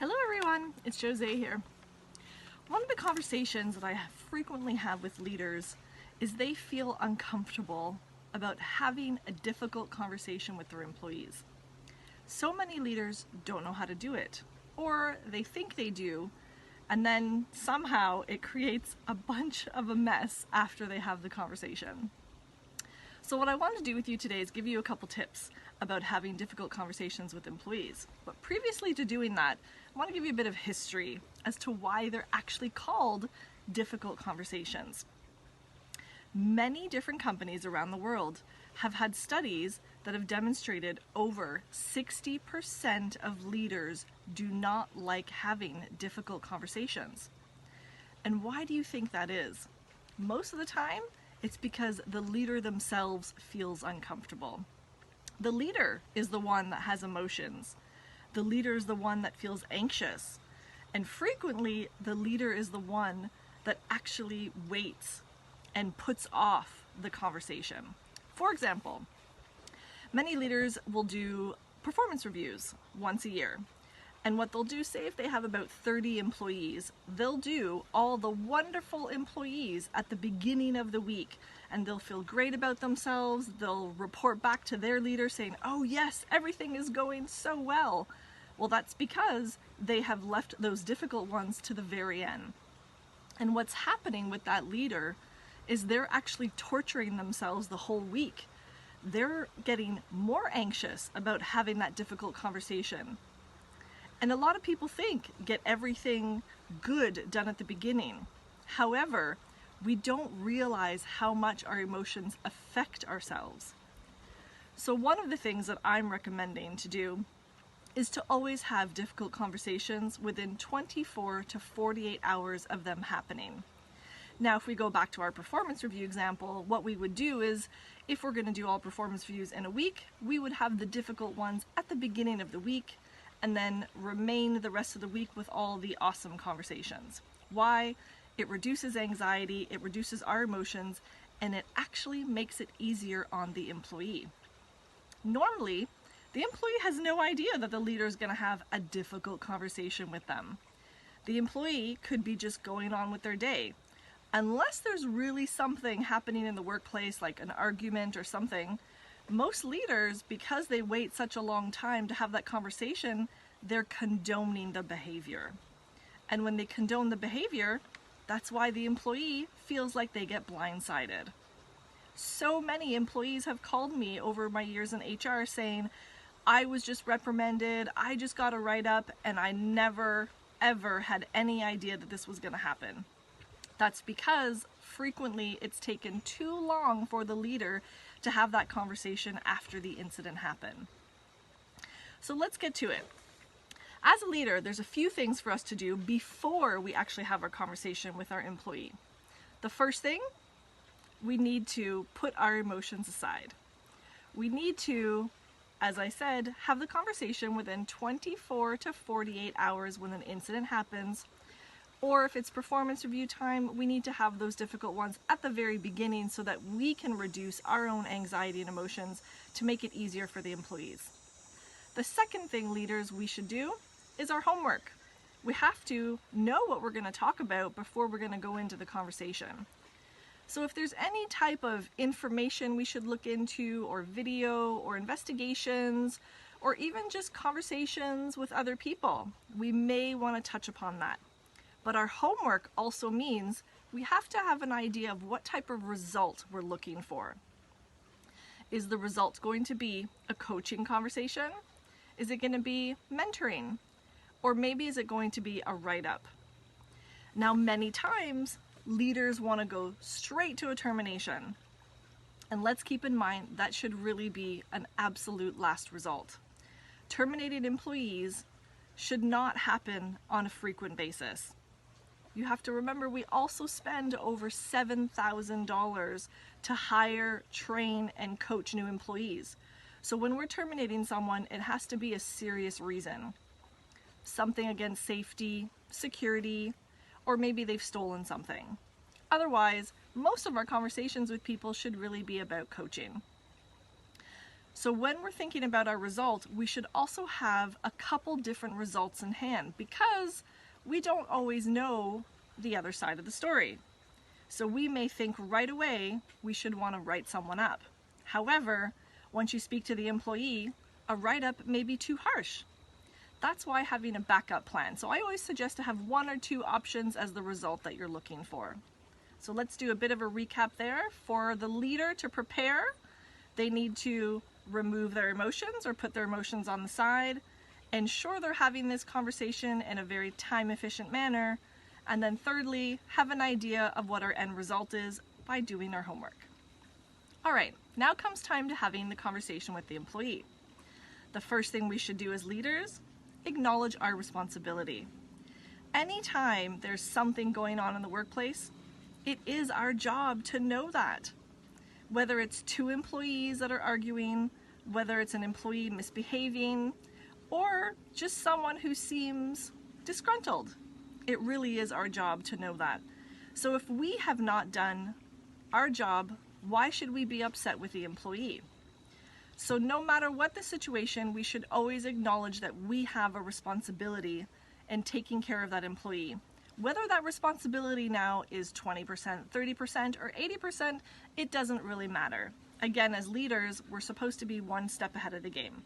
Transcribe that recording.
Hello everyone, it's Jose here. One of the conversations that I frequently have with leaders is they feel uncomfortable about having a difficult conversation with their employees. So many leaders don't know how to do it, or they think they do, and then somehow it creates a bunch of a mess after they have the conversation. So what I want to do with you today is give you a couple tips about having difficult conversations with employees. But previously to doing that, I want to give you a bit of history as to why they're actually called difficult conversations. Many different companies around the world have had studies that have demonstrated over 60% of leaders do not like having difficult conversations. And why do you think that is? Most of the time, it's because the leader themselves feels uncomfortable. The leader is the one that has emotions. The leader is the one that feels anxious. And frequently, the leader is the one that actually waits and puts off the conversation. For example, many leaders will do performance reviews once a year. And what they'll do, say if they have about 30 employees, they'll do all the wonderful employees at the beginning of the week, and they'll feel great about themselves. They'll report back to their leader saying, "Oh yes, everything is going so well." Well, that's because they have left those difficult ones to the very end. And what's happening with that leader is they're actually torturing themselves the whole week. They're getting more anxious about having that difficult conversation. And a lot of people think get everything good done at the beginning. However, we don't realize how much our emotions affect ourselves. So one of the things that I'm recommending to do is to always have difficult conversations within 24 to 48 hours of them happening. Now, if we go back to our performance review example, what we would do is, if we're going to do all performance reviews in a week, we would have the difficult ones at the beginning of the week, and then remain the rest of the week with all the awesome conversations. Why? It reduces anxiety, it reduces our emotions, and it actually makes it easier on the employee. Normally, the employee has no idea that the leader is going to have a difficult conversation with them. The employee could be just going on with their day. Unless there's really something happening in the workplace, like an argument or something, most leaders, because they wait such a long time to have that conversation, they're condoning the behavior. And when they condone the behavior, that's why the employee feels like they get blindsided. So many employees have called me over my years in HR saying, "I was just reprimanded, I just got a write-up, and I never, ever had any idea that this was going to happen." That's because frequently it's taken too long for the leader to have that conversation after the incident happened. So let's get to it. As a leader, there's a few things for us to do before we actually have our conversation with our employee. The first thing, we need to put our emotions aside. We need to, as I said, have the conversation within 24 to 48 hours when an incident happens. Or if it's performance review time, we need to have those difficult ones at the very beginning so that we can reduce our own anxiety and emotions to make it easier for the employees. The second thing, leaders, we should do is our homework. We have to know what we're going to talk about before we're going to go into the conversation. So if there's any type of information we should look into, or video, or investigations, or even just conversations with other people, we may want to touch upon that. But our homework also means we have to have an idea of what type of result we're looking for. Is the result going to be a coaching conversation? Is it going to be mentoring? Or maybe is it going to be a write-up? Now, many times, leaders want to go straight to a termination. And let's keep in mind that should really be an absolute last result. Terminated employees should not happen on a frequent basis. You have to remember, we also spend over $7,000 to hire, train, and coach new employees. So when we're terminating someone, it has to be a serious reason. Something against safety, security, or maybe they've stolen something. Otherwise, most of our conversations with people should really be about coaching. So when we're thinking about our result, we should also have a couple different results in hand because we don't always know the other side of the story. So we may think right away we should want to write someone up. However, once you speak to the employee, a write-up may be too harsh. That's why having a backup plan. So I always suggest to have 1 or 2 options as the result that you're looking for. So let's do a bit of a recap there. For the leader to prepare, they need to remove their emotions or put their emotions on the side, ensure they're having this conversation in a very time-efficient manner, and then thirdly, have an idea of what our end result is by doing our homework. All right, now comes time to having the conversation with the employee. The first thing we should do as leaders, acknowledge our responsibility. Anytime there's something going on in the workplace, it is our job to know that. Whether it's 2 employees that are arguing, whether it's an employee misbehaving, or just someone who seems disgruntled. It really is our job to know that. So if we have not done our job, why should we be upset with the employee? So no matter what the situation, we should always acknowledge that we have a responsibility in taking care of that employee. Whether that responsibility now is 20%, 30%, or 80%, it doesn't really matter. Again, as leaders, we're supposed to be 1 step ahead of the game.